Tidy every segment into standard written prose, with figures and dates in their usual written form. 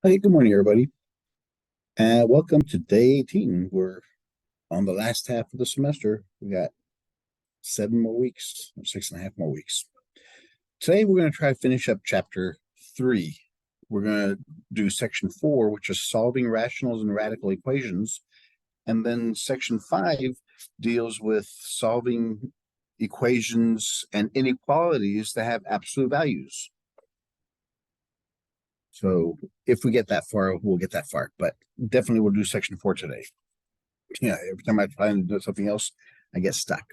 Hey, good morning, everybody, and welcome to day 18. We're on the last half of the semester. We got 7 more weeks, or 6.5 more weeks. Today, we're going to try to finish up chapter 3. We're going to do section 4, which is solving rationals and radical equations, and then section 5 deals with solving equations and inequalities that have absolute values. So if we get that far, we'll get that far, but definitely we'll do section 4 today. Yeah, every time I try and do something else, I get stuck.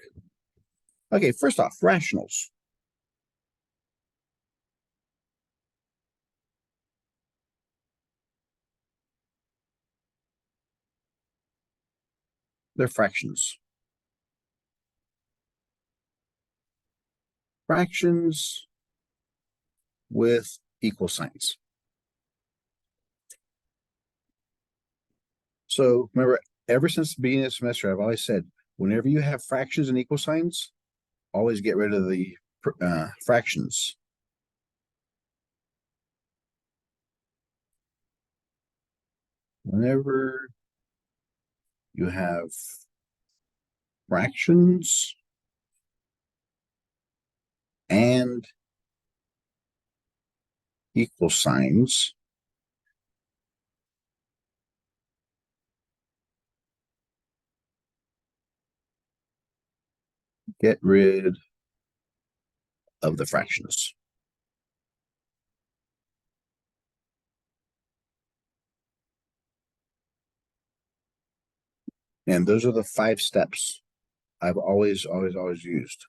Okay, first off, rationals. They're fractions. Fractions with equal signs. So remember, ever since the beginning of the semester, I've always said, whenever you have fractions and equal signs, always get rid of the fractions. Whenever you have fractions and equal signs, get rid of the fractions. And those are the 5 steps I've always used.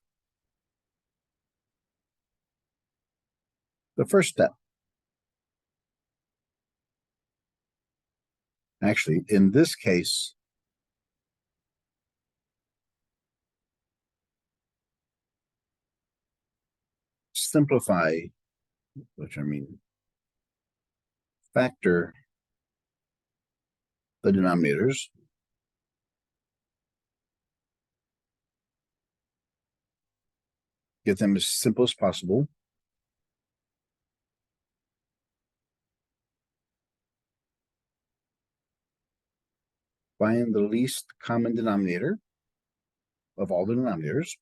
The first step, actually, in this case, simplify, which I mean, factor the denominators. Get them as simple as possible. Find the least common denominator of all the denominators.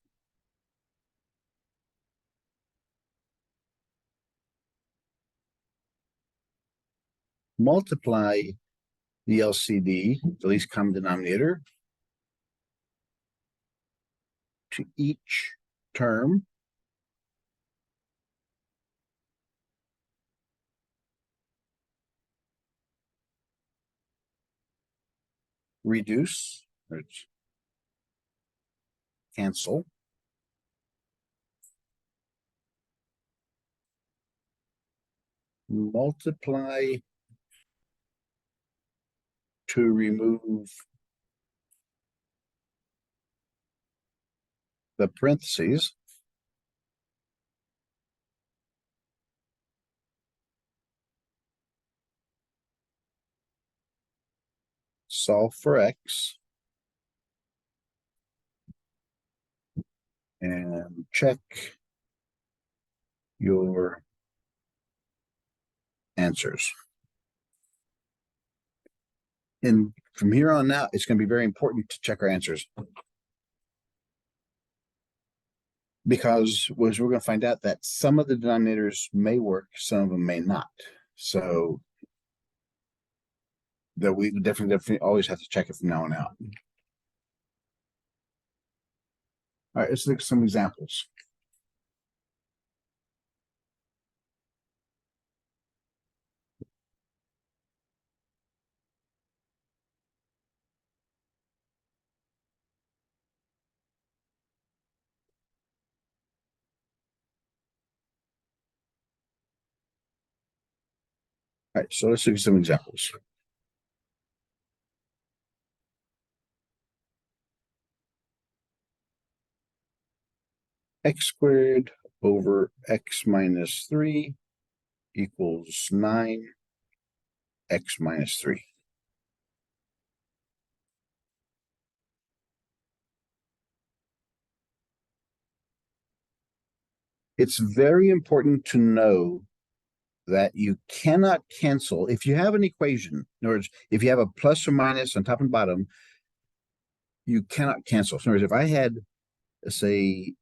Multiply the LCD, the least common denominator, to each term. Reduce, or cancel. Multiply to remove the parentheses. Solve for x. And check your answers. And from here on out, it's going to be very important to check our answers. Because we're going to find out that some of the denominators may work, some of them may not. So that we definitely always have to check it from now on out. All right, let's look at some examples. All right, so let's look at some examples. X squared over x minus 3 equals 9 x minus 3. It's very important to know that you cannot cancel. If you have an equation, in other words, if you have a plus or minus on top and bottom, you cannot cancel. So in other words, if I had, say,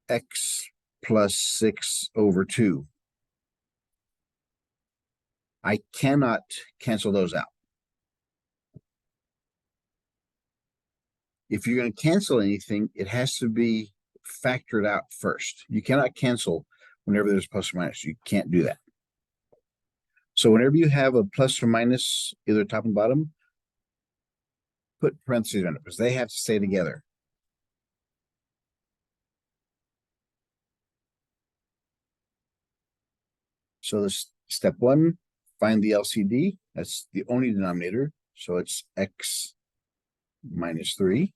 x plus 6 over 2, I cannot cancel those out. If you're going to cancel anything, it has to be factored out first. You cannot cancel whenever there's plus or minus. You can't do that. So whenever you have a plus or minus, either top and bottom, put parentheses on it because they have to stay together. So this step 1, find the LCD. That's the only denominator. So it's x minus 3.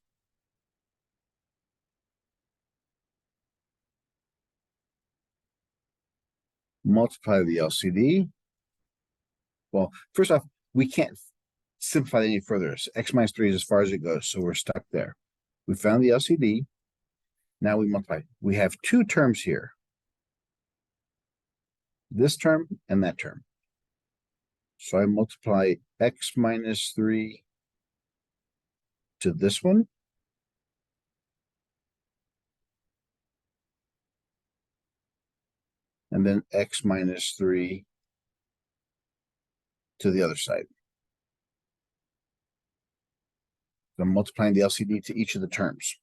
Multiply the LCD. Well, first off, we can't simplify it any further. So x minus 3 is as far as it goes, so we're stuck there. We found the LCD. Now we multiply. We have 2 terms here. This term and that term. So I multiply x minus 3 to this one. And then x minus 3 to the other side. So I'm multiplying the LCD to each of the terms.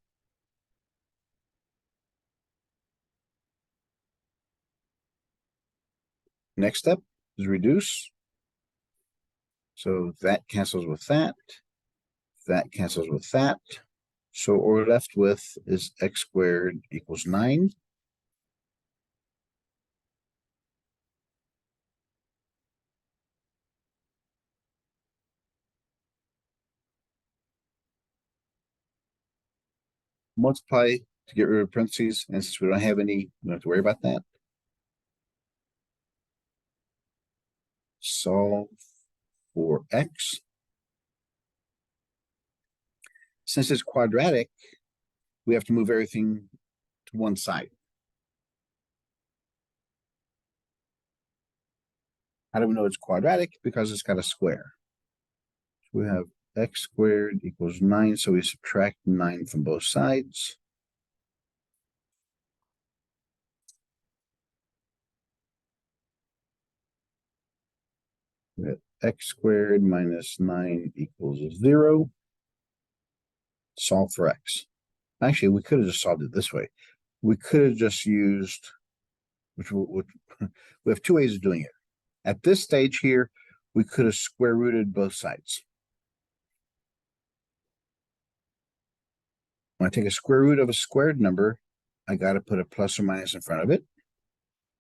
Next step is reduce. So that cancels with that. That cancels with that. So what we're left with is x squared equals 9. Multiply to get rid of parentheses. And since we don't have any, we don't have to worry about that. Solve for x. Since it's quadratic, we have to move everything to one side. How do we know it's quadratic? Because it's got a square. So we have x squared equals 9, so we subtract 9 from both sides. We have x squared minus 9 equals 0. Solve for x. Actually, we could have just solved it this way. We could have just used, we have 2 ways of doing it. At this stage here, we could have square rooted both sides. When I take a square root of a squared number, I got to put a plus or minus in front of it.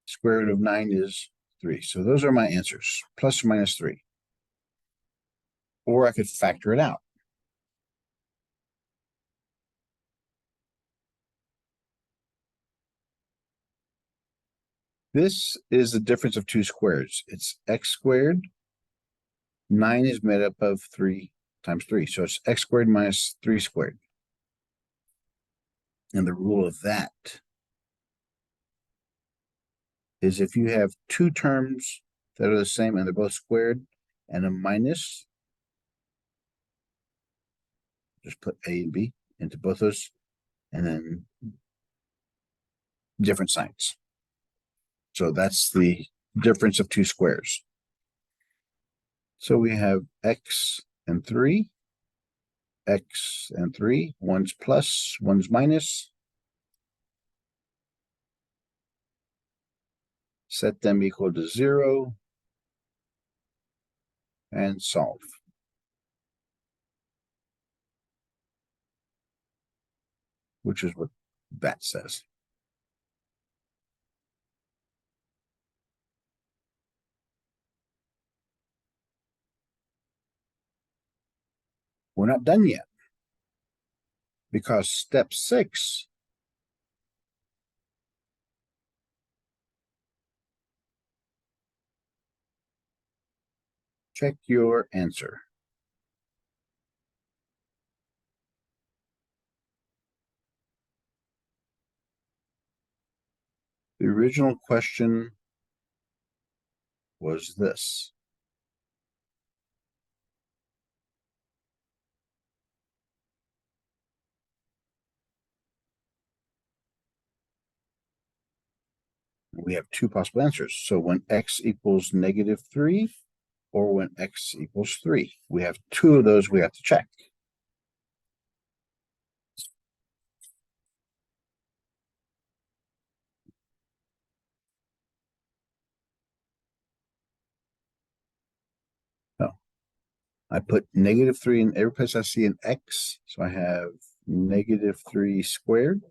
Square root of 9 is 3. So those are my answers, plus or minus 3. Or I could factor it out. This is the difference of 2 squares. It's x squared. 9 is made up of 3 times 3. So it's x squared minus 3 squared. And the rule of that is if you have 2 terms that are the same and they're both squared and a minus, just put a and b into both those and then different signs. So that's the difference of 2 squares. So we have x and 3, x and 3, one's plus, one's minus. Set them equal to 0 and solve. Which is what that says. We're not done yet because step 6 check your answer. The original question was this. We have two possible answers. So when x equals -3 or when x equals 3. We have two of those we have to check. No. I put -3 in every place I see an x. So I have -3 squared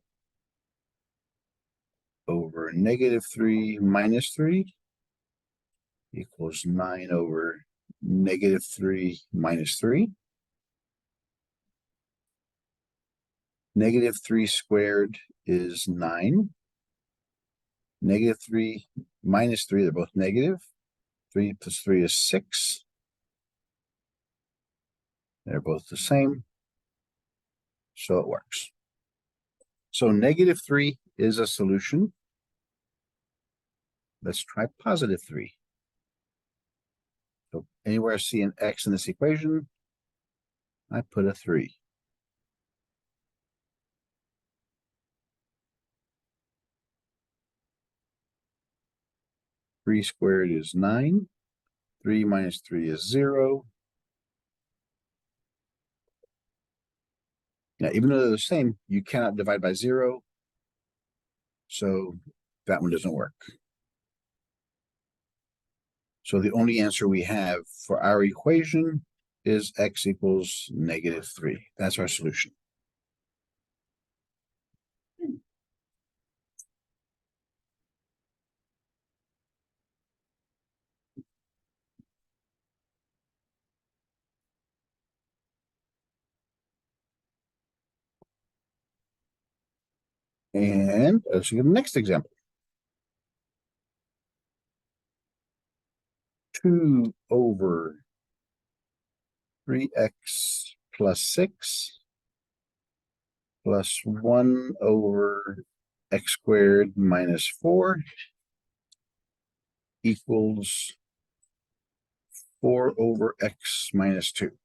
over -3 minus 3 equals 9 over -3 minus 3. -3 squared is 9. -3 minus 3, they're both negative. 3 plus 3 is 6. They're both the same. So it works. So -3 is a solution. Let's try +3. So anywhere I see an x in this equation, I put a 3. Three squared is 9. 3 minus 3 is 0. Now, even though they're the same, you cannot divide by 0. So that one doesn't work. So the only answer we have for our equation is x equals -3. That's our solution. And let's see the next example. 2 over 3x plus 6 plus 1 over x squared minus 4 equals 4 over x minus 2.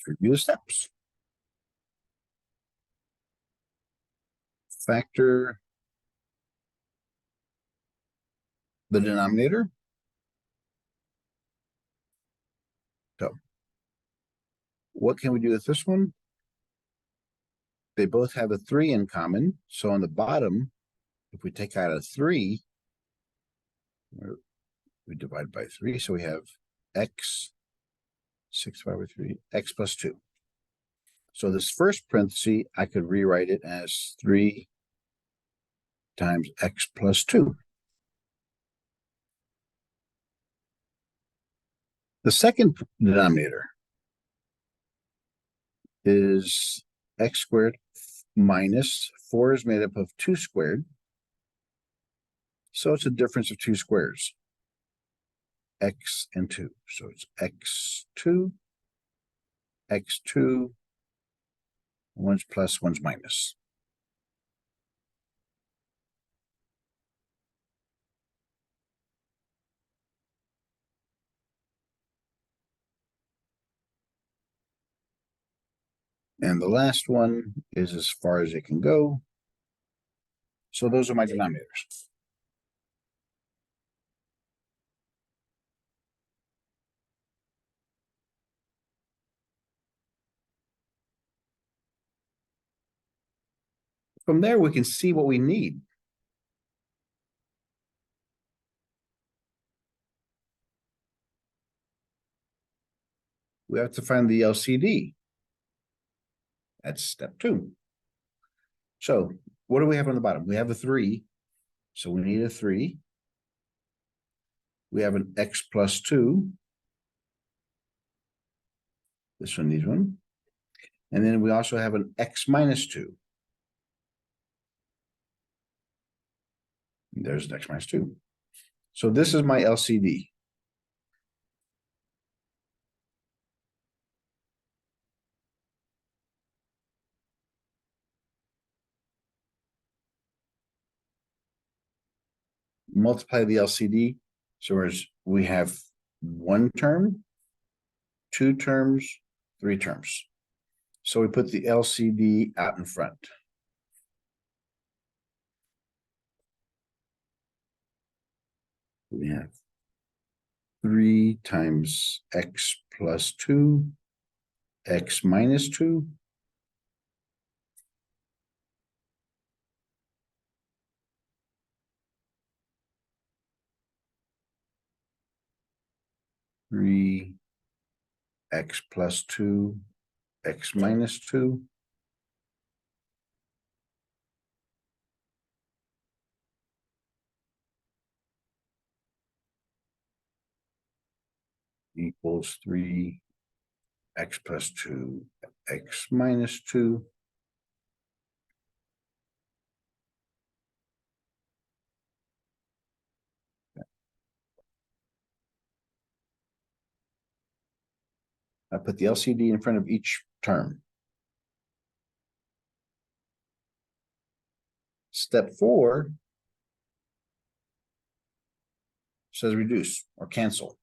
Let's review the steps. Factor the denominator. So what can we do with this one? They both have a 3 in common. So on the bottom, if we take out a 3, we divide by 3. So we have x 6 over 3, x plus 2. So this first parenthesis, I could rewrite it as 3 times x plus 2. The second denominator is x squared minus 4 is made up of 2 squared. So it's a difference of 2 squares, x and 2. So it's x2, x2, one's plus, one's minus. And the last one is as far as it can go. So those are my denominators. From there, we can see what we need. We have to find the LCD. That's step 2. So what do we have on the bottom? We have a 3. So we need a 3. We have an x plus 2. This one needs one. And then we also have an x minus 2. And there's an x minus 2. So this is my LCD. multiply the LCD. So we have one term, two terms, three terms. So we put the LCD out in front. We have 3 times x plus 2, x minus 2. Three x plus 2, x minus 2. Equals 3 x plus 2, x minus 2. I put the LCD in front of each term. Step 4 says reduce or cancel.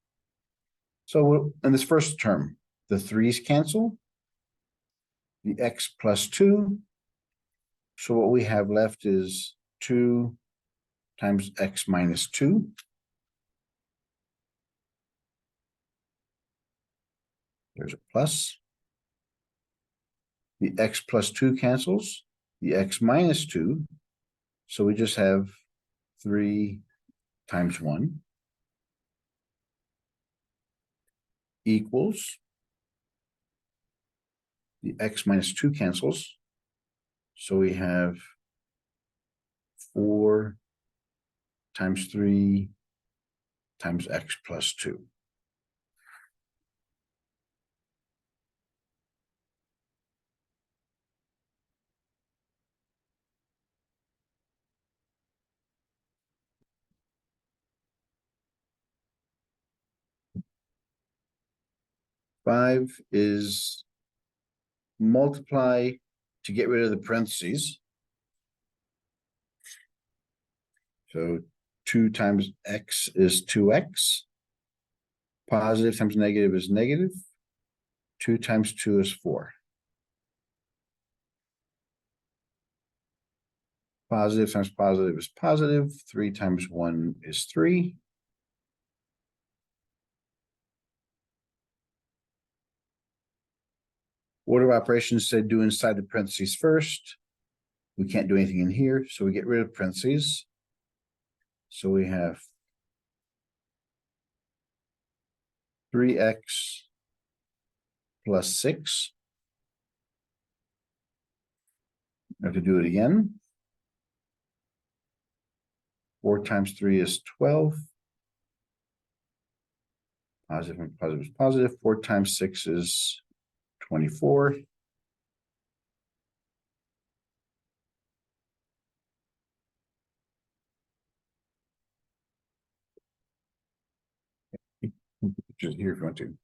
So in this first term, the 3's cancel, the x plus 2. So what we have left is 2 times x minus 2. There's a plus. The x plus 2 cancels, the x minus 2. So we just have 3 times 1 equals the x minus 2 cancels. So we have 4 times 3 times x plus 2. Five is multiply to get rid of the parentheses. So 2 times x is 2x. Positive times negative is negative. 2 times 2 is 4. Positive times positive is positive. 3 times 1 is 3. Order of operations said do inside the parentheses first. We can't do anything in here, so we get rid of parentheses. So we have 3x plus 6. I have to do it again. 4 times 3 is 12. Positive and positive is positive. 4 times 6 is 24. Just here if you want to.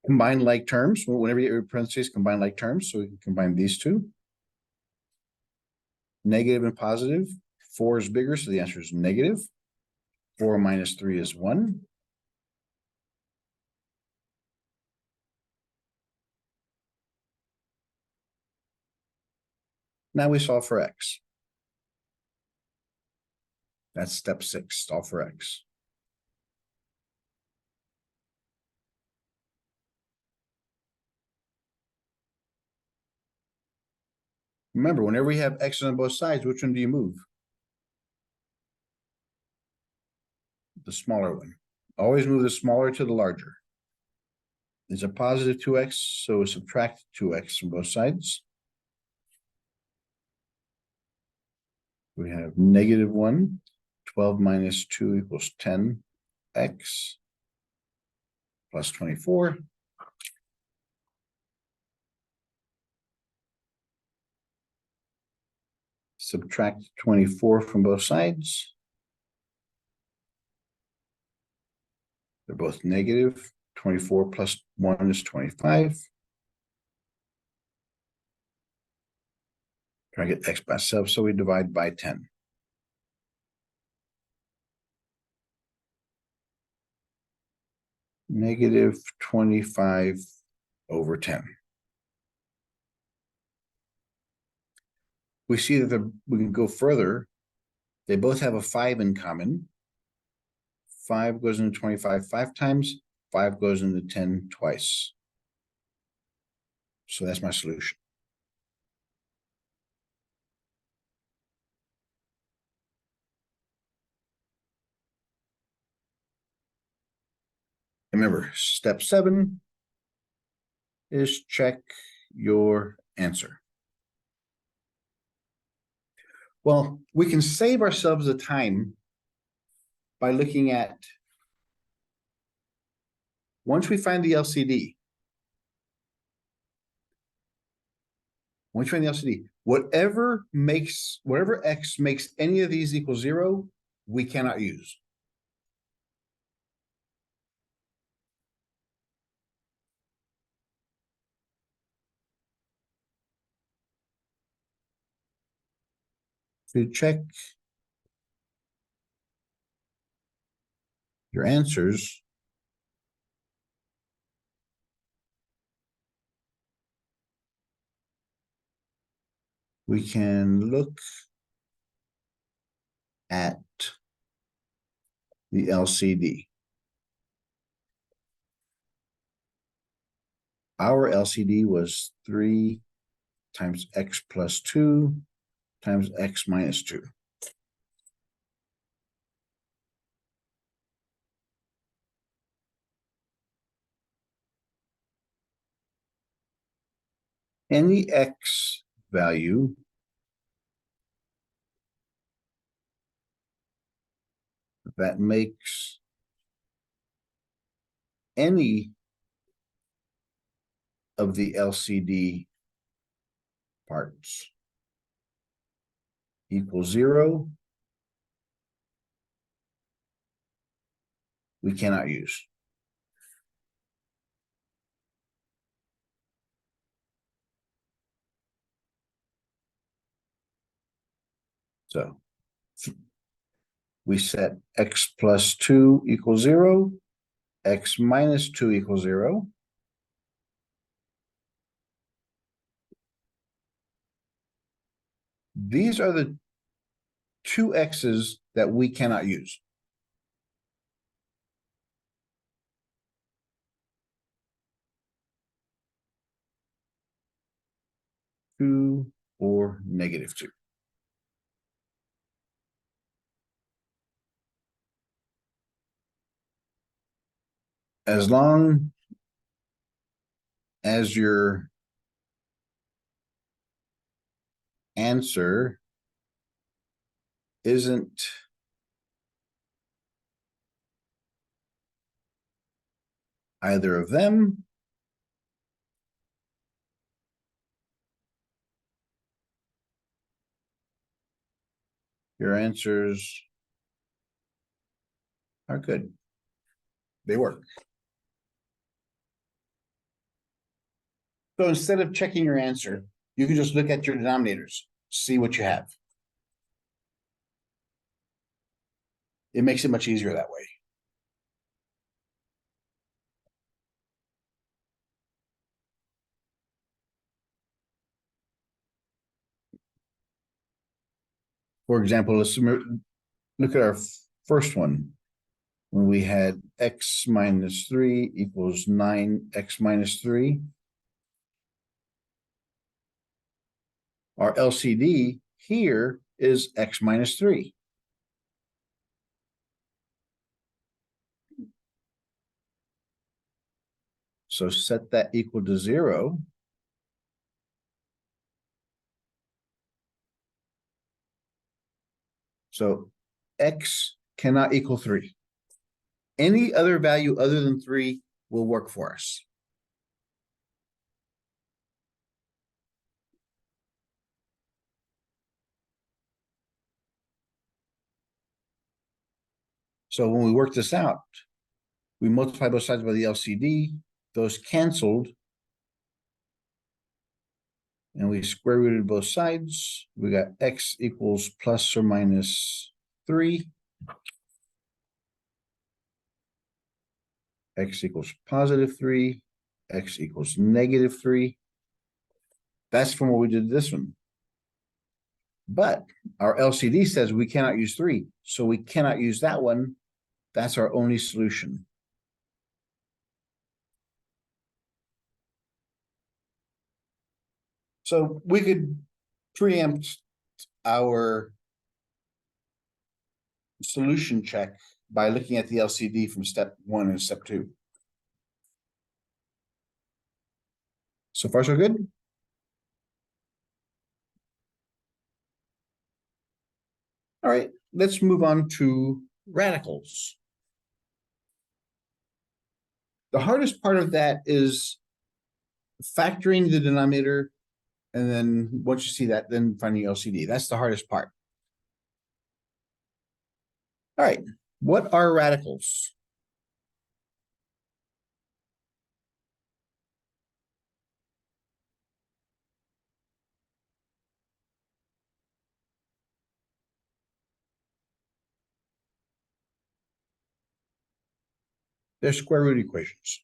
Combine like terms. Whenever you get parentheses, combine like terms. So we can combine these two. Negative and positive. 4 is bigger, so the answer is negative. 4 minus 3 is 1. Now we solve for x. That's step 6, solve for x. Remember, whenever we have x's on both sides, which one do you move? The smaller one. Always move the smaller to the larger. It's a positive 2x, so we subtract 2x from both sides. We have negative 1. 12 minus 2 equals 10x plus 24. Subtract 24 from both sides. They're both negative. 24 plus 1 is 25. Try to get x by itself, so we divide by 10. Negative 25 over 10. We see that we can go further. They both have a 5 in common. 5 goes into 25 5 times. 5 goes into 10 twice. So that's my solution. Remember, step 7 is check your answer. Well, we can save ourselves the time by looking at, once we find the LCD, whatever x makes any of these equal 0, we cannot use. To check your answers, we can look at the LCD. Our LCD was 3 times x plus 2 times x minus 2. Any x value that makes any of the LCD parts equals 0, we cannot use. So we set x plus 2 equals 0, x minus 2 equals 0. These are the two x's that we cannot use. Two or negative 2. As long as your answer isn't either of them, your answers are good. They work. So instead of checking your answer, you can just look at your denominators, see what you have. It makes it much easier that way. For example, let's look at our first one. When we had x minus 3 equals 9x minus 3. Our LCD here is x minus 3. So set that equal to 0. So x cannot equal 3. Any other value other than 3 will work for us. So when we work this out, we multiply both sides by the LCD. Those canceled. And we square rooted both sides. We got x equals plus or minus 3. X equals positive 3. X equals negative 3. That's from what we did this one. But our LCD says we cannot use 3. So we cannot use that one. That's our only solution. So we could preempt our solution check by looking at the LCD from step 1 and step 2. So far, so good? All right, let's move on to radicals. The hardest part of that is factoring the denominator, and then once you see that, then finding LCD. That's the hardest part. All right, what are radicals? They're square root equations.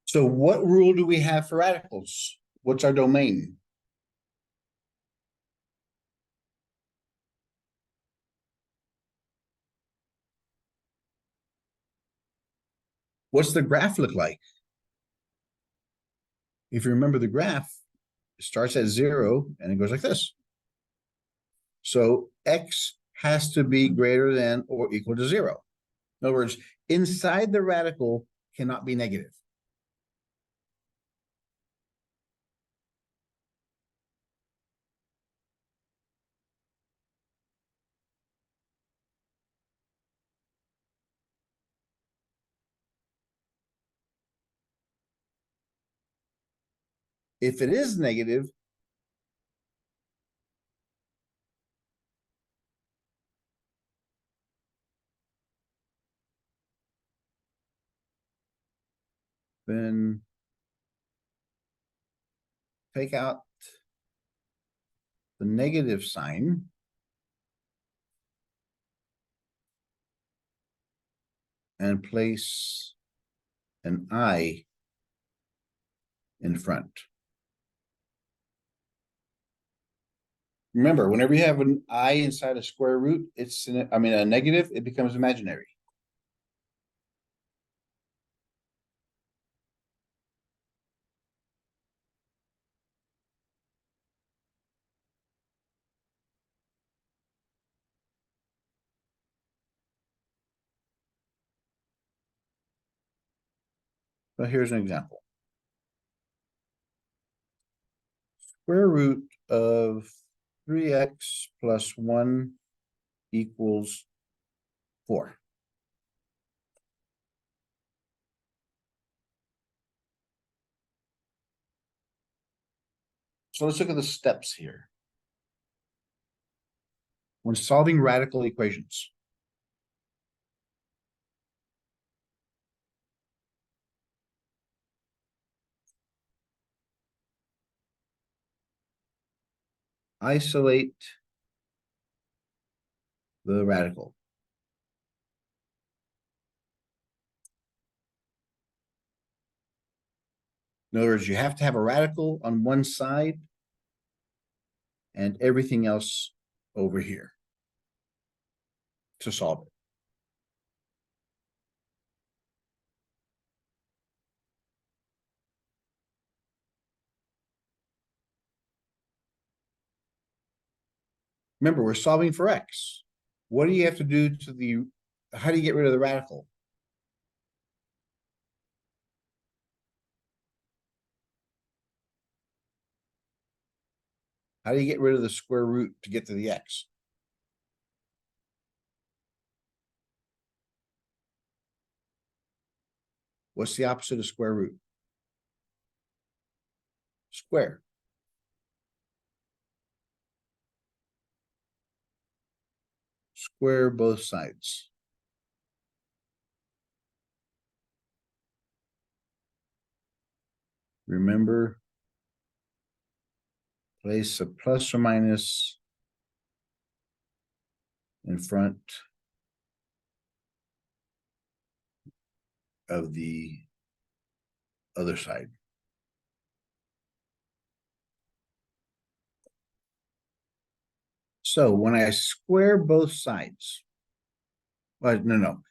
So what rule do we have for radicals? What's our domain? What's the graph look like? If you remember the graph, it starts at 0 and it goes like this. So x has to be greater than or equal to 0. In other words, inside the radical cannot be negative. If it is negative, then take out the negative sign and place an I in front. Remember, whenever you have an I inside a square root, a negative, it becomes imaginary. So here's an example. Square root of 3x plus 1 equals 4. So let's look at the steps here. When solving radical equations, isolate the radical. In other words, you have to have a radical on one side and everything else over here to solve it. Remember, we're solving for x. What do you have to do to how do you get rid of the radical? How do you get rid of the square root to get to the x? What's the opposite of square root? Square. Square both sides. Remember, place a plus or minus in front of the other side. So when I square both sides, well, no.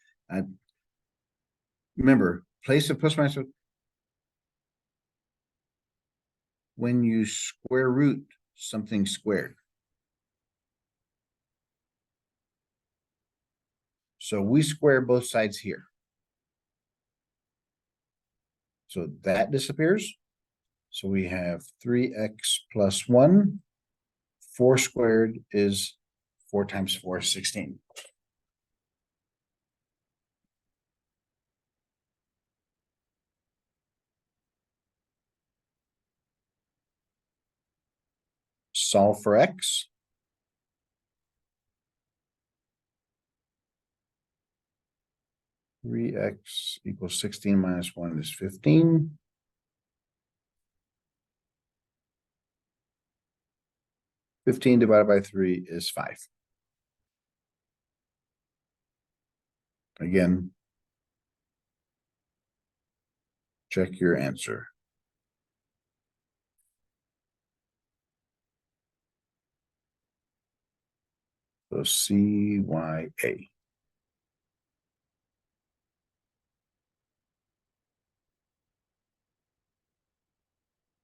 Remember, place a plus minus. When you square root something squared. So we square both sides here. So that disappears. So we have 3x plus 1. 4 squared is 4 times 4 is 16. Solve for x. Three x equals 16 minus 1 is 15. 15 divided by 3 is 5. Again, check your answer. So CYA.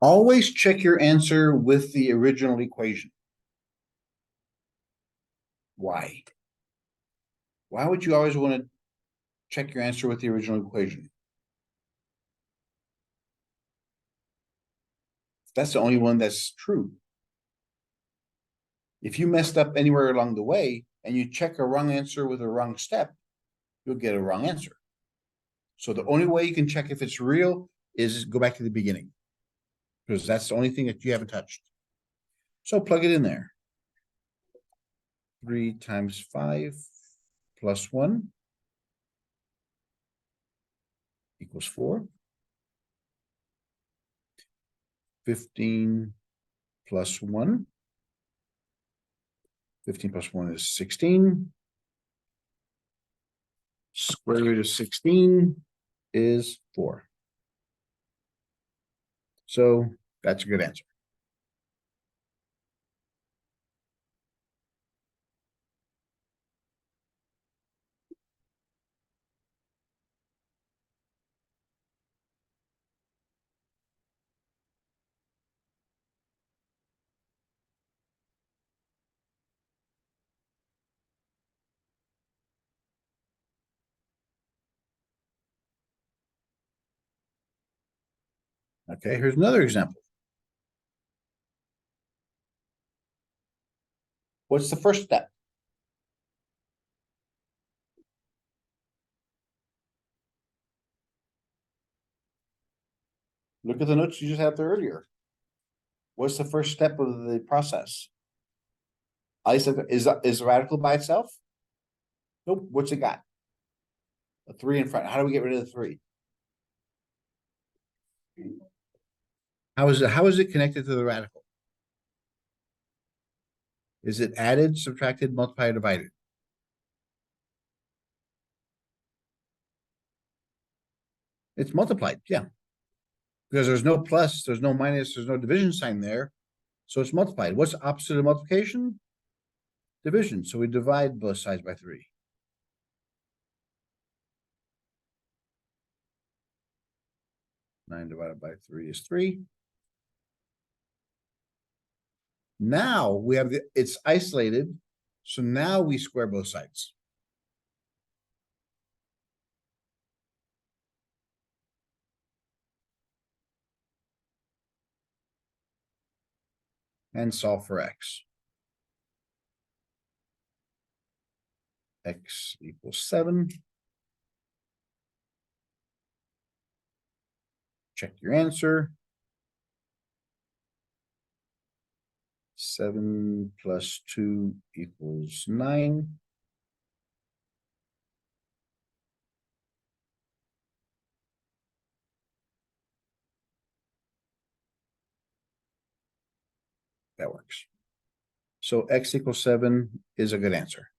Always check your answer with the original equation. Why? Why would you always want to check your answer with the original equation? That's the only one that's true. If you messed up anywhere along the way and you check a wrong answer with a wrong step, you'll get a wrong answer. So the only way you can check if it's real is go back to the beginning, because that's the only thing that you haven't touched. So plug it in there. 3 times 5 plus 1 equals 4. 15 plus 1. 15 plus 1 is 16. Square root of 16 is 4. So that's a good answer. Okay, here's another example. What's the first step? Look at the notes you just had there earlier. What's the first step of the process? Is the radical by itself? Nope. What's it got? A 3 in front. How do we get rid of the 3? How is it connected to the radical? Is it added, subtracted, multiplied, divided? It's multiplied, yeah. Because there's no plus, there's no minus, there's no division sign there. So it's multiplied. What's the opposite of multiplication? Division. So we divide both sides by 3. Nine divided by 3 is 3. Now we have it's isolated. So now we square both sides. And solve for x. X equals 7. Check your answer. 7 plus 2 equals 9. That works. So x equals 7 is a good answer.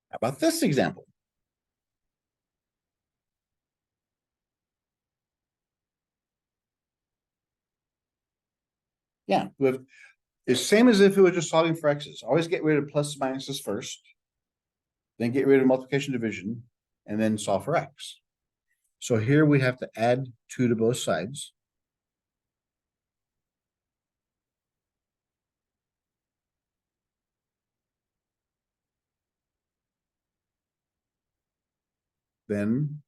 How about this example? Yeah, it's same as if it was just solving for x's. Always get rid of pluses minuses first, then get rid of multiplication division, and then solve for x. So here we have to add 2 to both sides. Then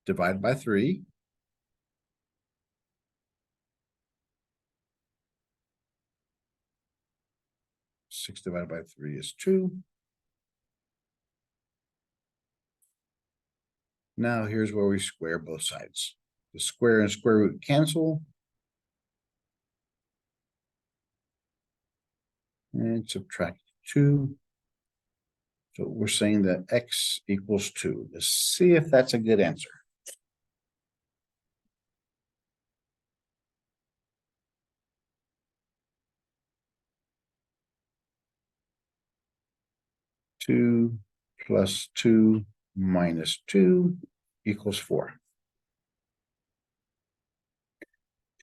divide by 3. Six divided by 3 is 2. Now here's where we square both sides. The square and square root cancel. And subtract 2. So we're saying that x equals 2. Let's see if that's a good answer. Two plus 2 minus 2 equals 4.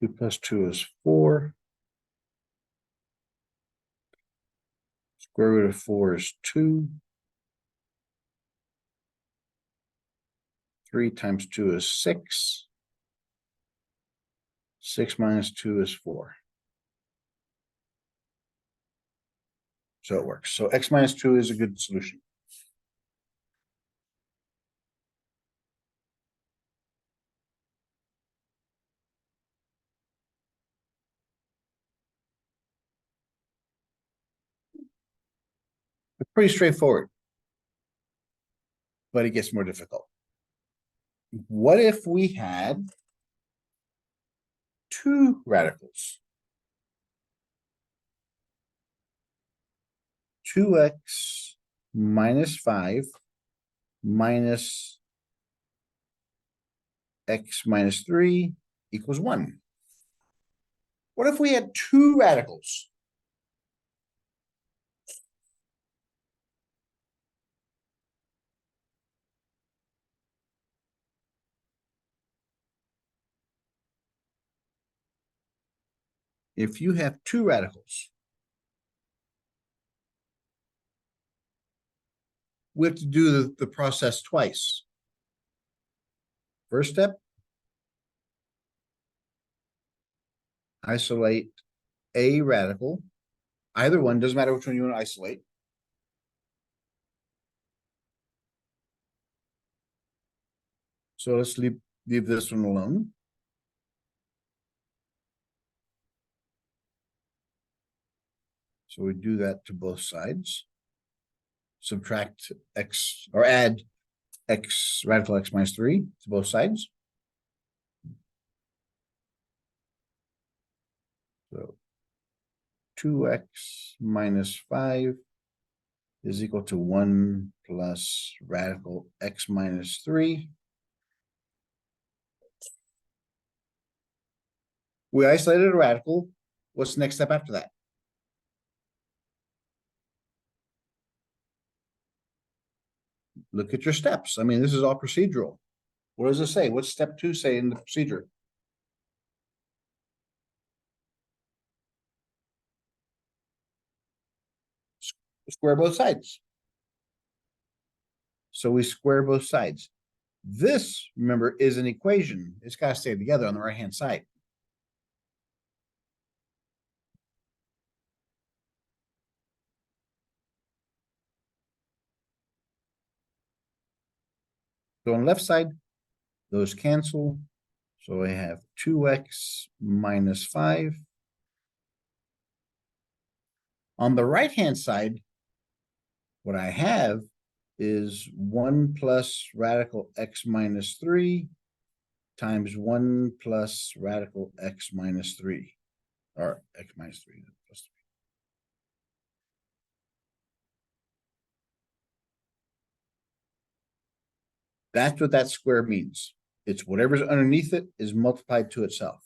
2 plus 2 is 4. Square root of 4 is 2. 3 times 2 is 6. 6 minus 2 is 4. So it works. So x minus 2 is a good solution. It's pretty straightforward, but it gets more difficult. What if we had 2 radicals? 2x minus 5 minus x minus 3 equals 1. What if we had 2 radicals? If you have 2 radicals, we have to do the process twice. First step, isolate a radical. Either one, doesn't matter which one you want to isolate. So let's leave this one alone. So we do that to both sides. Subtract x, or add x, radical x minus 3 to both sides. So 2x minus 5 is equal to 1 plus radical x minus 3. We isolated a radical. What's the next step after that? Look at your steps. I mean, this is all procedural. What does it say? What's step 2 say in the procedure? Square both sides. So we square both sides. This, remember, is an equation. It's got to stay together on the right-hand side. So on the left side, those cancel. So I have 2x minus 5. On the right-hand side, what I have is 1 plus radical x minus 3 times 1 plus radical x minus 3, or x minus 3 plus 3. That's what that square means. It's whatever's underneath it is multiplied to itself.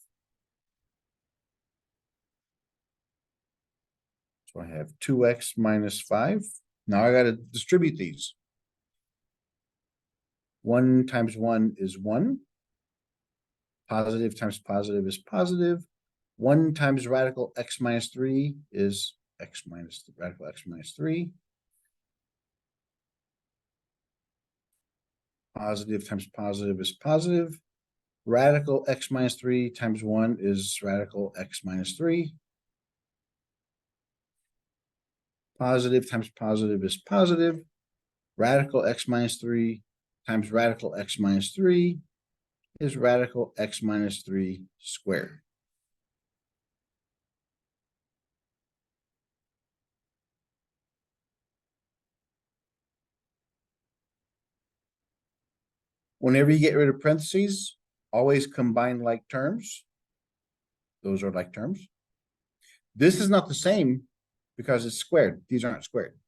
So I have 2x minus 5. Now I got to distribute these. 1 times 1 is 1. Positive times positive is positive. 1 times radical x minus 3 is x minus radical x minus 3. Positive times positive is positive. Radical x minus 3 times 1 is radical x minus 3. Positive times positive is positive. Radical x minus 3 times radical x minus 3 is radical x minus 3 squared. Whenever you get rid of parentheses, always combine like terms. Those are like terms. This is not the same because it's squared. These aren't squared.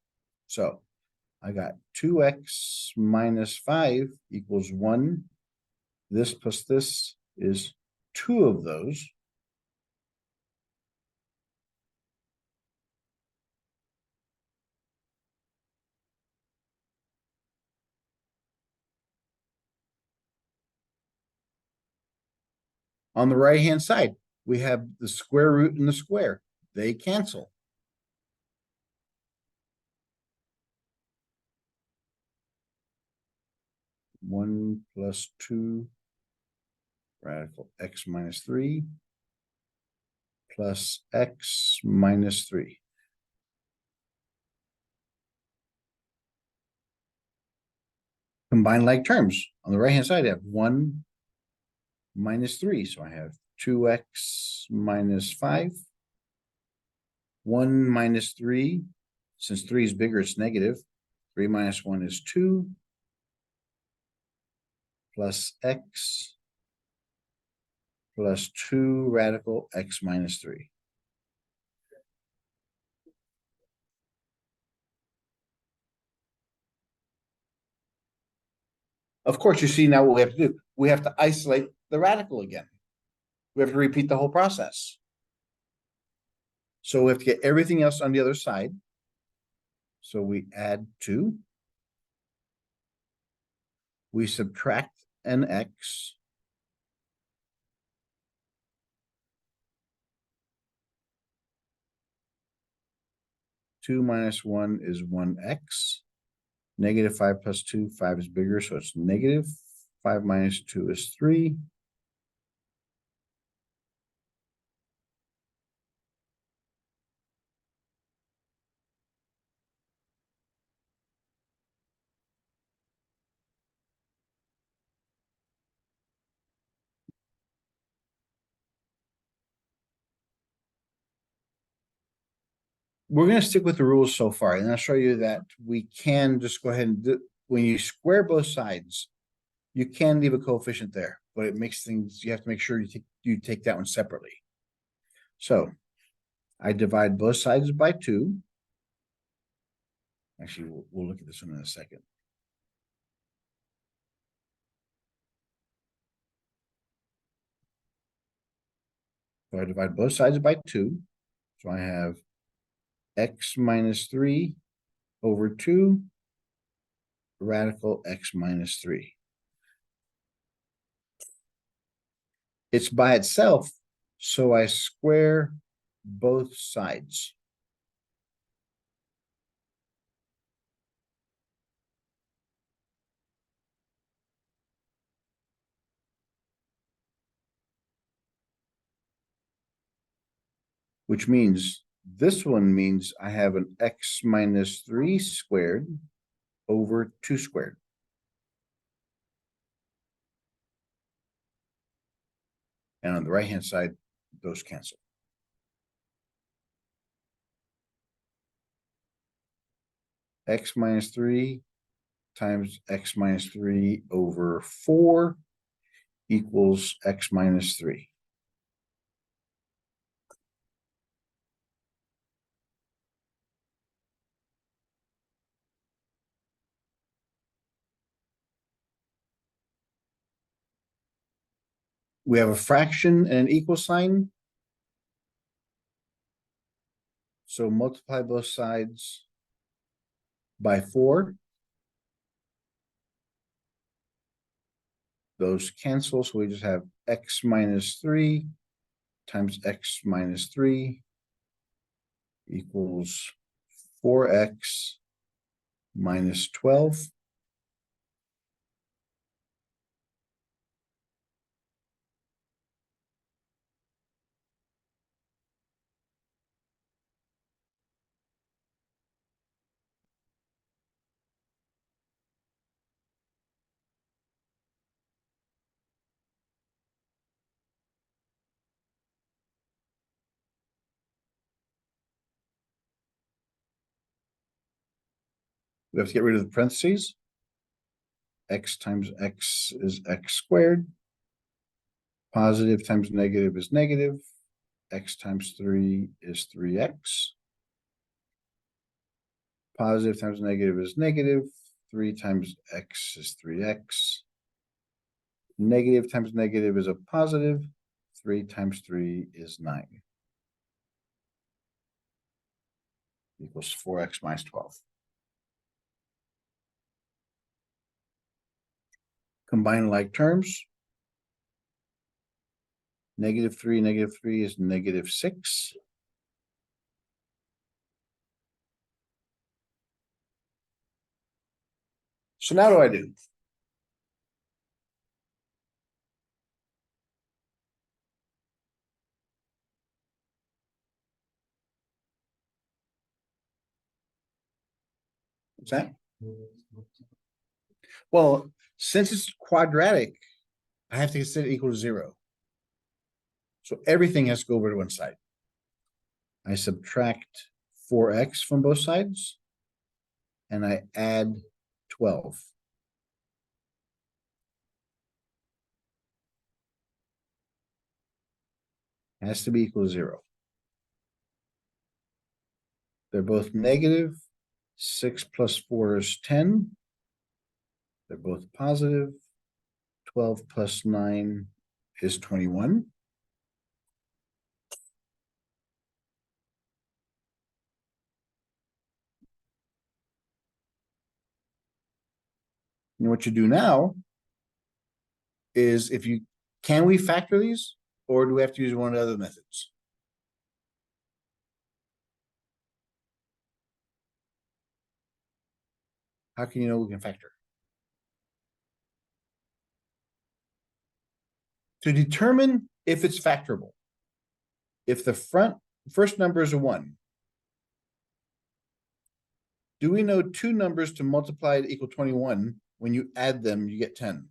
So I got 2x minus 5 equals 1. This plus this is 2 of those. On the right-hand side, we have the square root and the square. They cancel. One plus 2 radical x minus 3 plus x minus 3. Combine like terms. On the right-hand side, I have 1 minus 3. So I have 2x minus 5. 1 minus 3. Since 3 is bigger, it's negative. 3 minus 1 is 2. Plus x plus 2 radical x minus 3. Of course, you see now what we have to do. We have to isolate the radical again. We have to repeat the whole process. So we have to get everything else on the other side. So we add 2. We subtract an x. Two minus 1 is 1x. Negative 5 plus 2, 5 is bigger, so it's negative. 5 minus 2 is 3. We're going to stick with the rules so far, and I'll show you that we can just go ahead and do, when you square both sides, you can leave a coefficient there, but it makes things, you have to make sure you take that one separately. So I divide both sides by 2. Actually, we'll look at this one in a second. So I divide both sides by 2. So I have x minus 3 over 2 radical x minus 3. It's by itself, so I square both sides. Which means this one means I have an x minus 3 squared over 2 squared. And on the right-hand side, those cancel. X minus 3 times x minus 3 over 4 equals x minus 3. We have a fraction and an equal sign. So multiply both sides by 4. Those cancel, so we just have x minus 3 times x minus 3 equals 4x minus 12. We have to get rid of the parentheses. X times x is x squared. Positive times negative is negative. X times 3 is 3x. Positive times negative is negative. 3 times x is 3x. Negative times negative is a positive. 3 times 3 is 9. Equals 4x minus 12. Combine like terms. Negative 3 is negative 6. So now what do I do? What's that? Well, since it's quadratic, I have to consider it equal to 0. So everything has to go over to one side. I subtract 4x from both sides, and I add 12. It has to be equal to 0. They're both negative. 6 plus 4 is 10. They're both positive. 12 plus 9 is 21. And what you do now is can we factor these, or do we have to use one of the other methods? How can you know we can factor? To determine if it's factorable, if the first number is a 1, do we know two numbers to multiply to equal 21? When you add them, you get 10.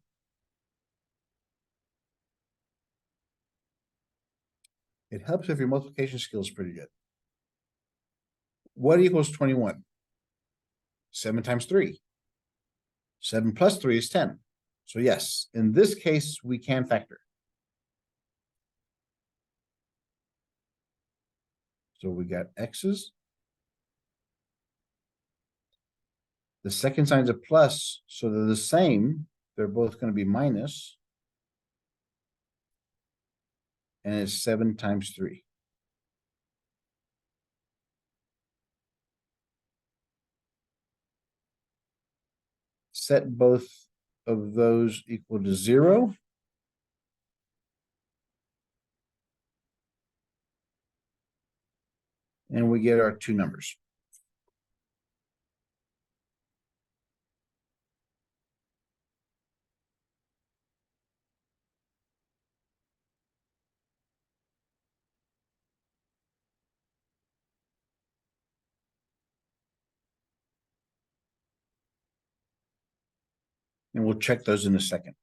It helps if your multiplication skill is pretty good. What equals 21? 7 times 3. 7 plus 3 is 10. So yes, in this case, we can factor. So we got x's. The second sign's a plus, so they're the same. They're both going to be minus. And it's 7 times 3. Set both of those equal to 0. And we get our two numbers. And we'll check those in a second.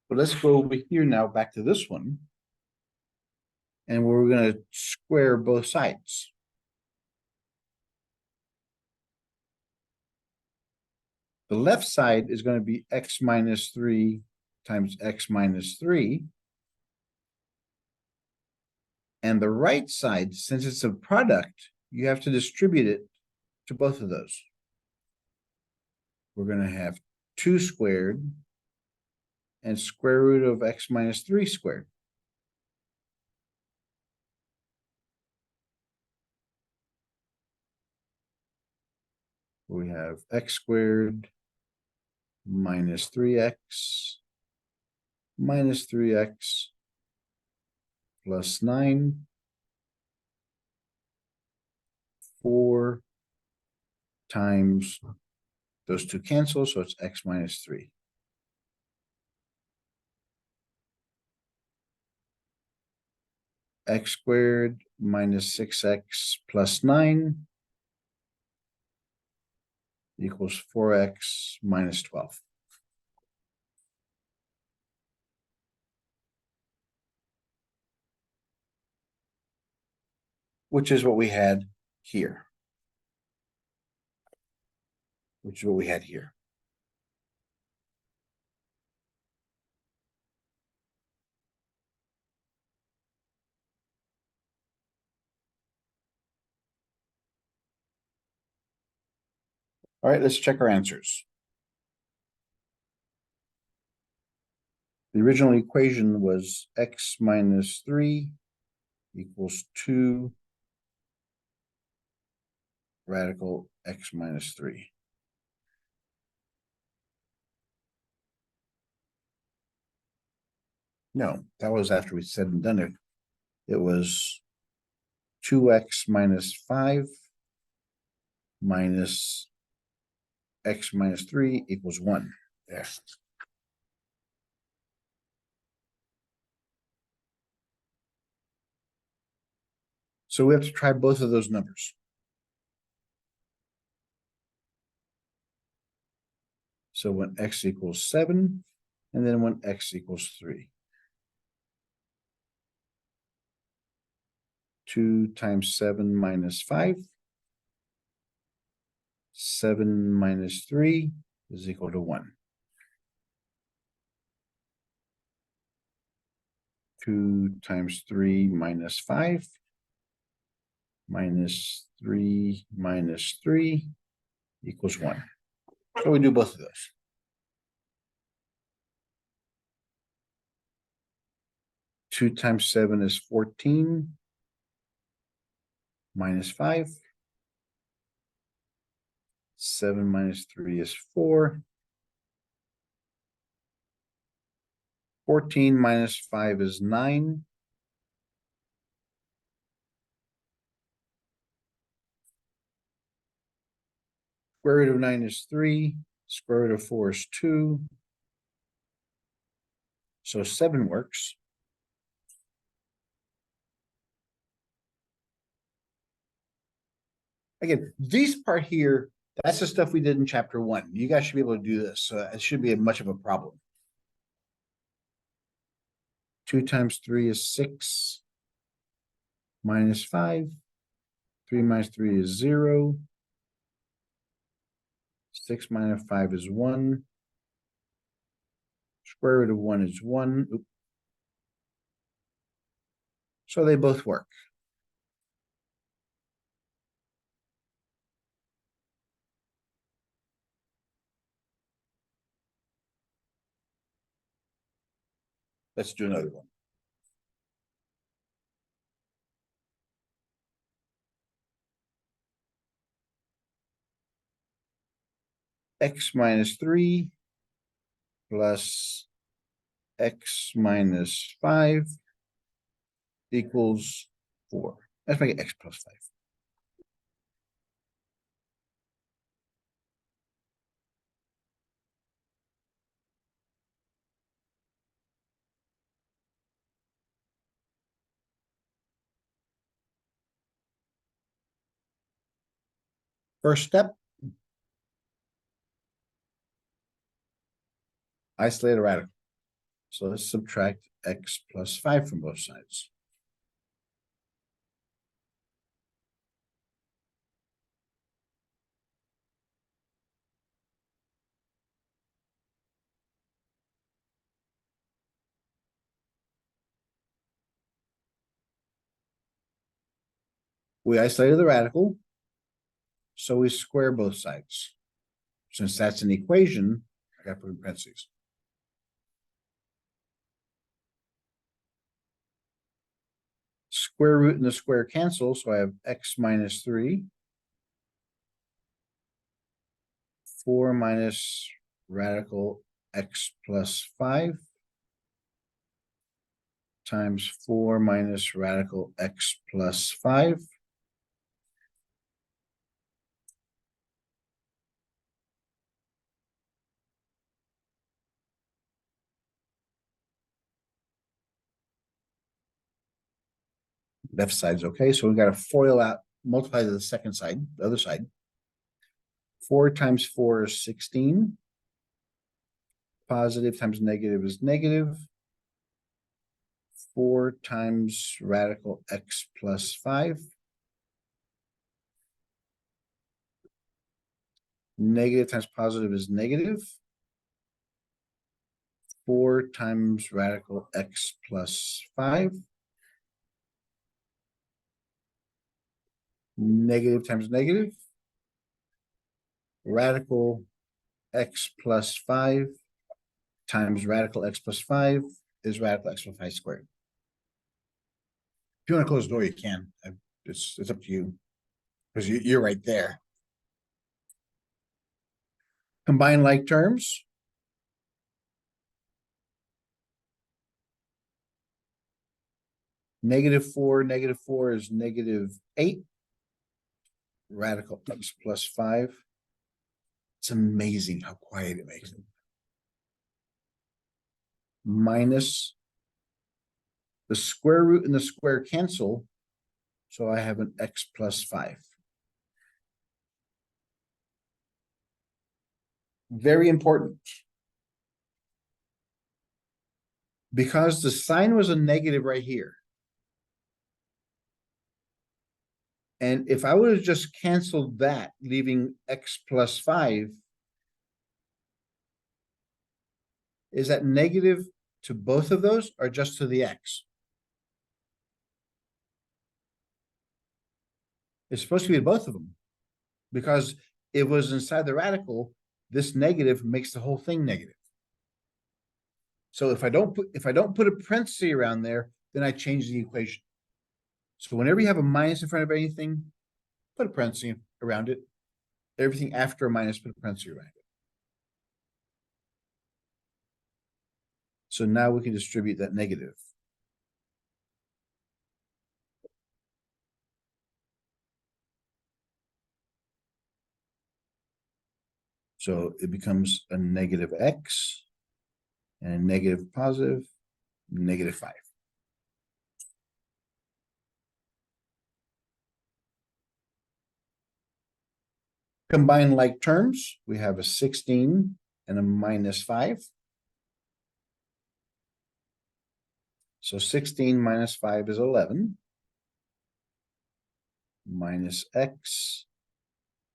But let's go over here now, back to this one. And we're going to square both sides. The left side is going to be x minus 3 times x minus 3. And the right side, since it's a product, you have to distribute it to both of those. We're going to have 2 squared and square root of x minus 3 squared. We have x squared minus 3x minus 3x plus 9, 4 times those two cancel, so it's x minus 3. X squared minus 6x plus 9 equals 4x minus 12. Which is what we had here. Which is what we had here. All right, let's check our answers. The original equation was x minus 3 equals 2 radical x minus 3. No, that was after we said and done it. It was 2x minus 5 minus x minus 3 equals 1. There. So we have to try both of those numbers. So when x equals 7, and then when x equals 3. 2 times 7 minus 5. 7 minus 3 is equal to 1. 2 times 3 minus 5 minus 3 minus 3 equals 1. So we do both of those. Two times 7 is 14 minus 5. 7 minus 3 is 4. 14 minus 5 is 9. Square root of 9 is 3. Square root of 4 is 2. So 7 works. Again, this part here, that's the stuff we did in chapter 1. You guys should be able to do this. So it should be much of a problem. 2 times 3 is 6 minus 5. 3 minus 3 is 0. 6 minus 5 is 1. Square root of 1 is 1. Oops. So they both work. Let's do another one. X minus 3 plus x minus 5 equals 4. Let's make it x plus 5. First step, isolate a radical. So let's subtract x plus 5 from both sides. We isolated the radical, so we square both sides. Since that's an equation, I got to put in parentheses. Square root and the square cancel, so I have x minus 3. 4 minus radical x plus 5 times 4 minus radical x plus 5. Left side's okay, so we got to FOIL out, multiply to the second side, the other side. 4 times 4 is 16. Positive times negative is negative. 4 times radical x plus 5. Negative times positive is negative. 4 times radical x plus 5. Negative times negative. Radical x plus 5 times radical x plus 5 is radical x plus 5 squared. If you want to close the door, you can. It's up to you, because you're right there. Combine like terms. -4 is -8. Radical x plus 5. It's amazing how quiet it makes it. Minus the square root and the square cancel, so I have an x plus 5. Very important. Because the sign was a negative right here. And if I would have just canceled that, leaving x plus 5, is that negative to both of those or just to the x? It's supposed to be both of them, because it was inside the radical. This negative makes the whole thing negative. So if I don't put a parenthesis around there, then I change the equation. So whenever you have a minus in front of anything, put a parenthesis around it. Everything after a minus, put a parenthesis around it. So now we can distribute that negative. So it becomes a negative x and a negative positive, -5. Combine like terms, we have a 16 and a -5. So 16 minus 5 is 11. Minus x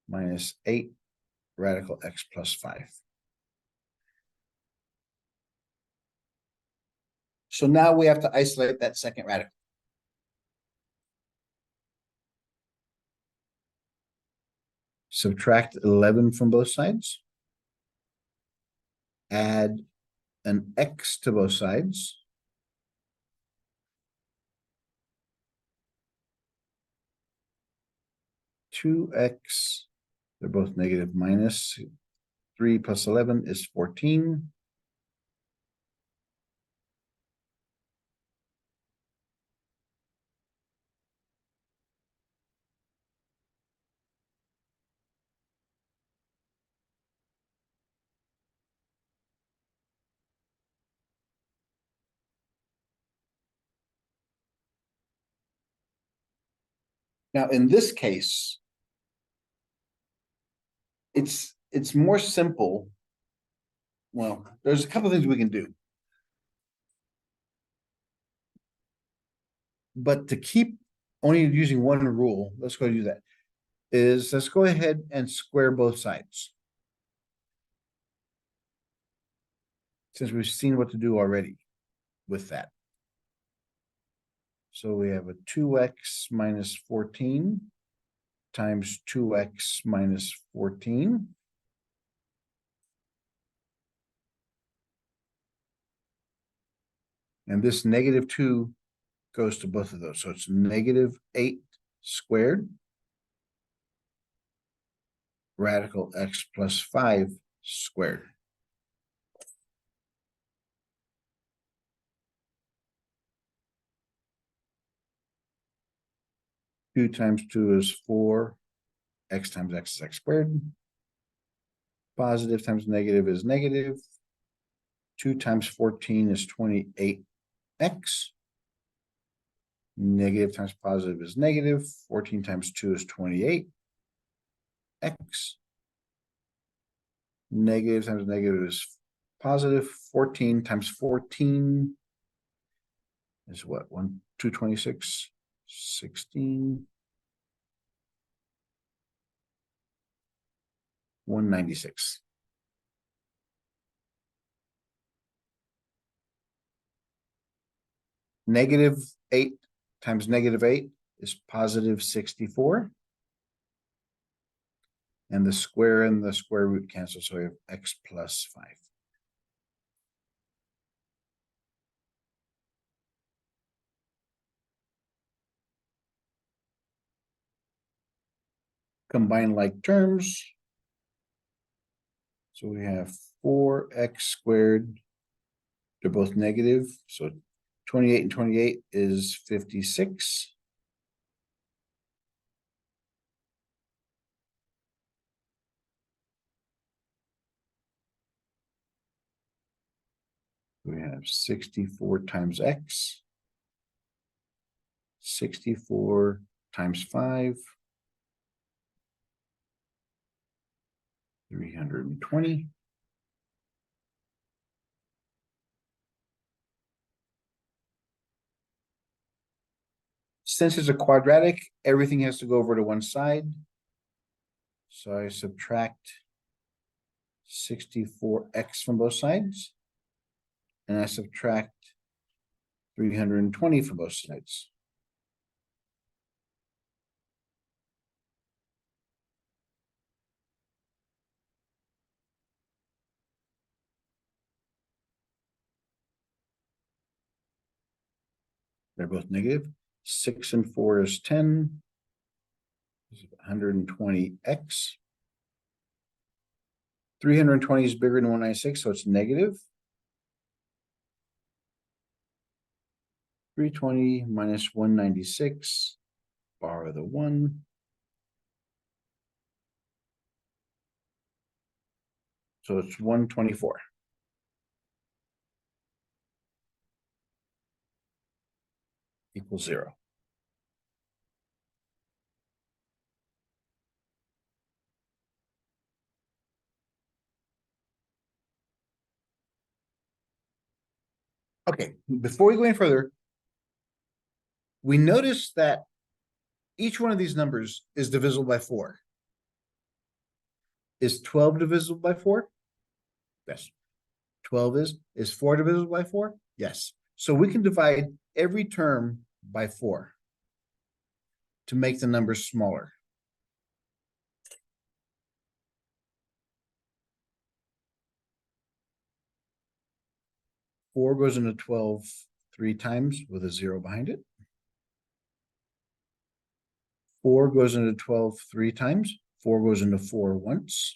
minus 8 radical x plus 5. So now we have to isolate that second radical. Subtract 11 from both sides. Add an x to both sides. Two x, they're both negative, minus 3 plus 11 is 14. Now, in this case, it's more simple. Well, there's a couple of things we can do. But to keep only using one rule, let's go do that, is let's go ahead and square both sides. Since we've seen what to do already with that. So we have a 2x minus 14 times 2x minus 14. And this negative 2 goes to both of those. So it's negative 8 squared radical x plus 5 squared. Two times 2 is 4. X times x is x squared. Positive times negative is negative. 2 times 14 is 28x. Negative times positive is negative. 14 times 2 is 28x. Negative times negative is positive. 14 times 14 is what? 226, 16, 196. Negative 8 times negative 8 is positive 64. And the square and the square root cancel, so we have x plus 5. Combine like terms. So we have 4x squared. They're both negative. So 28 and 28 is 56. We have 64 times x. 64 times 5. 320. Since it's a quadratic, everything has to go over to one side. So I subtract 64x from both sides. And I subtract 320 from both sides. They're both negative. 6 and 4 is 10. 120x. 320 is bigger than 196, so it's negative. 320 minus 196. Borrow the 1. So it's 124. Equals 0. Okay, before we go any further, we notice that each one of these numbers is divisible by 4. Is 12 divisible by 4? Yes. 12 is. Is 4 divisible by 4? Yes. So we can divide every term by 4 to make the numbers smaller. Four goes into 12 3 times with a 0 behind it. 4 goes into 12 3 times. 4 goes into 4 once.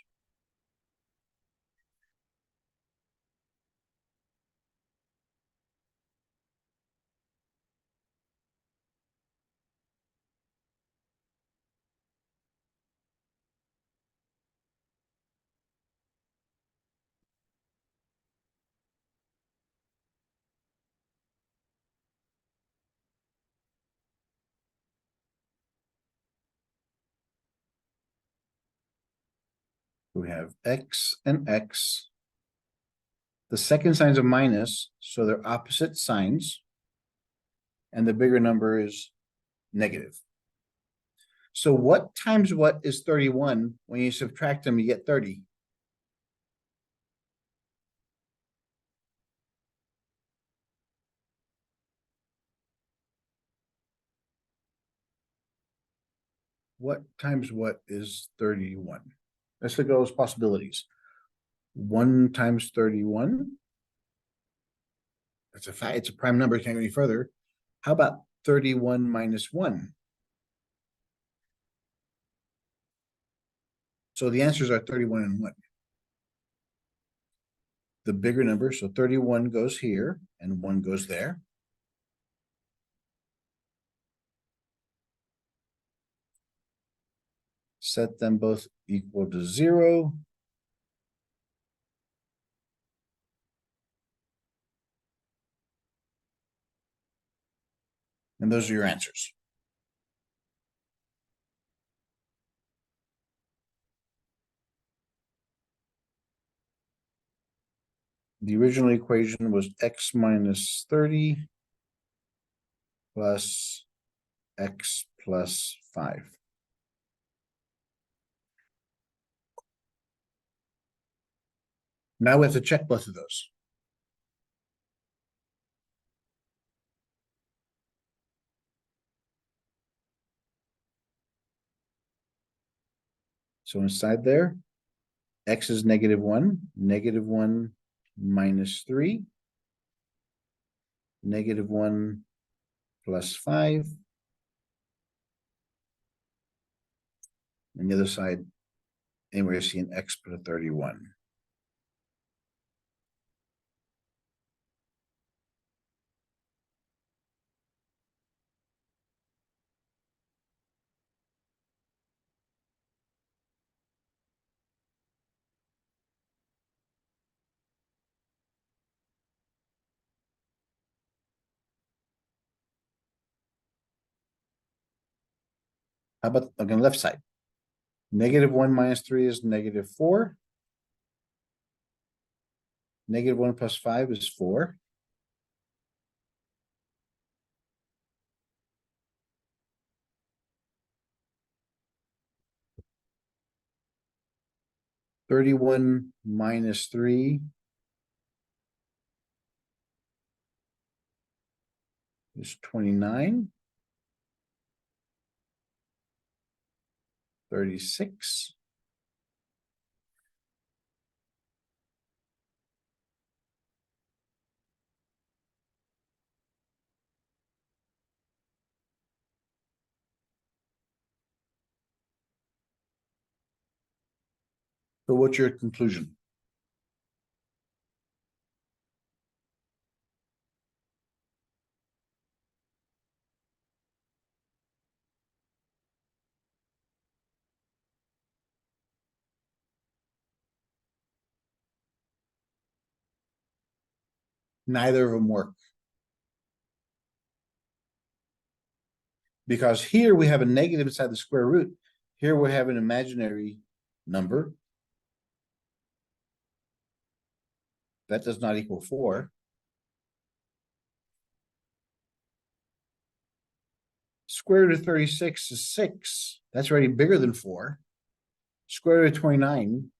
We have x and x. The second sign's a minus, so they're opposite signs. And the bigger number is negative. So what times what is 31? When you subtract them, you get 30. What times what is 31? Let's look at those possibilities. 1 times 31. That's a fact. It's a prime number. Can't go any further. How about 31 minus 1? So the answers are 31 and 1. The bigger number, so 31 goes here and 1 goes there. Set them both equal to 0. And those are your answers. The original equation was x minus 30 plus x plus 5. Now we have to check both of those. So inside there, x is -1, -1 minus 3, -1 plus 5. And the other side, and we're seeing x put a 31. How about on the left side? -1 minus 3 is -4. -1 plus 5 is 4. -31 minus 3 is 29. 36. So what's your conclusion? Neither of them work. Because here we have a negative inside the square root. Here we have an imaginary number. That does not equal 4. Square root of 36 is 6. That's already bigger than 4. Square root of 29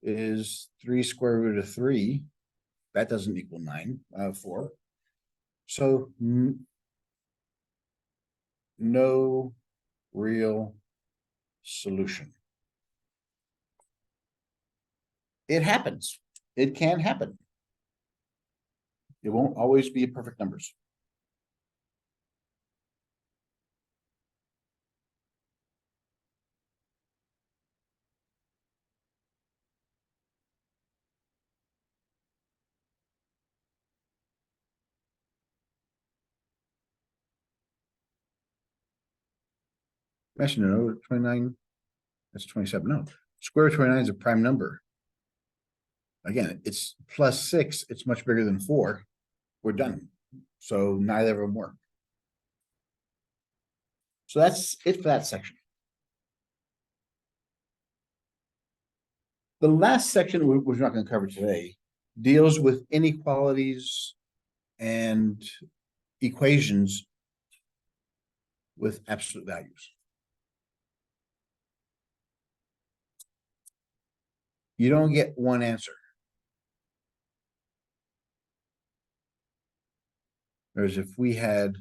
is 3 square root of 3. That doesn't equal 4. So no real solution. It happens. It can happen. It won't always be perfect numbers. Actually, no, 29, that's 27. No, square root of 29 is a prime number. Again, it's plus 6. It's much bigger than 4. We're done. So neither of them work. So that's it for that section. The last section, which we're not going to cover today, deals with inequalities and equations with absolute values. You don't get one answer. Whereas if we had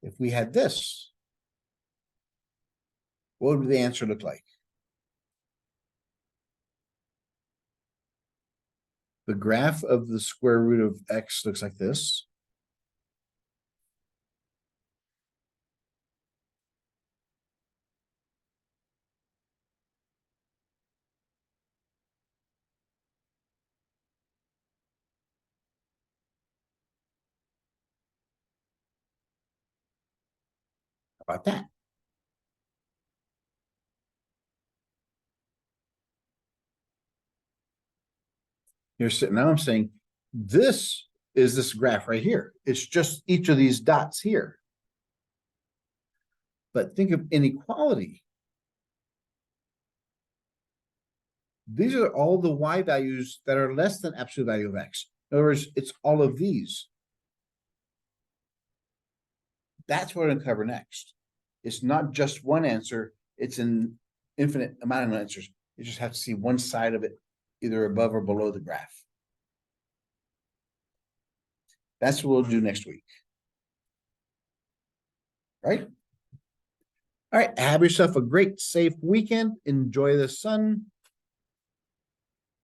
If we had this, what would the answer look like? The graph of the square root of x looks like this. How about that? Now I'm saying this is this graph right here. It's just each of these dots here. But think of inequality. These are all the y values that are less than absolute value of x. In other words, it's all of these. That's what we're going to cover next. It's not just one answer. It's an infinite amount of answers. You just have to see one side of it, either above or below the graph. That's what we'll do next week. Right? All right. Have yourself a great, safe weekend. Enjoy the sun.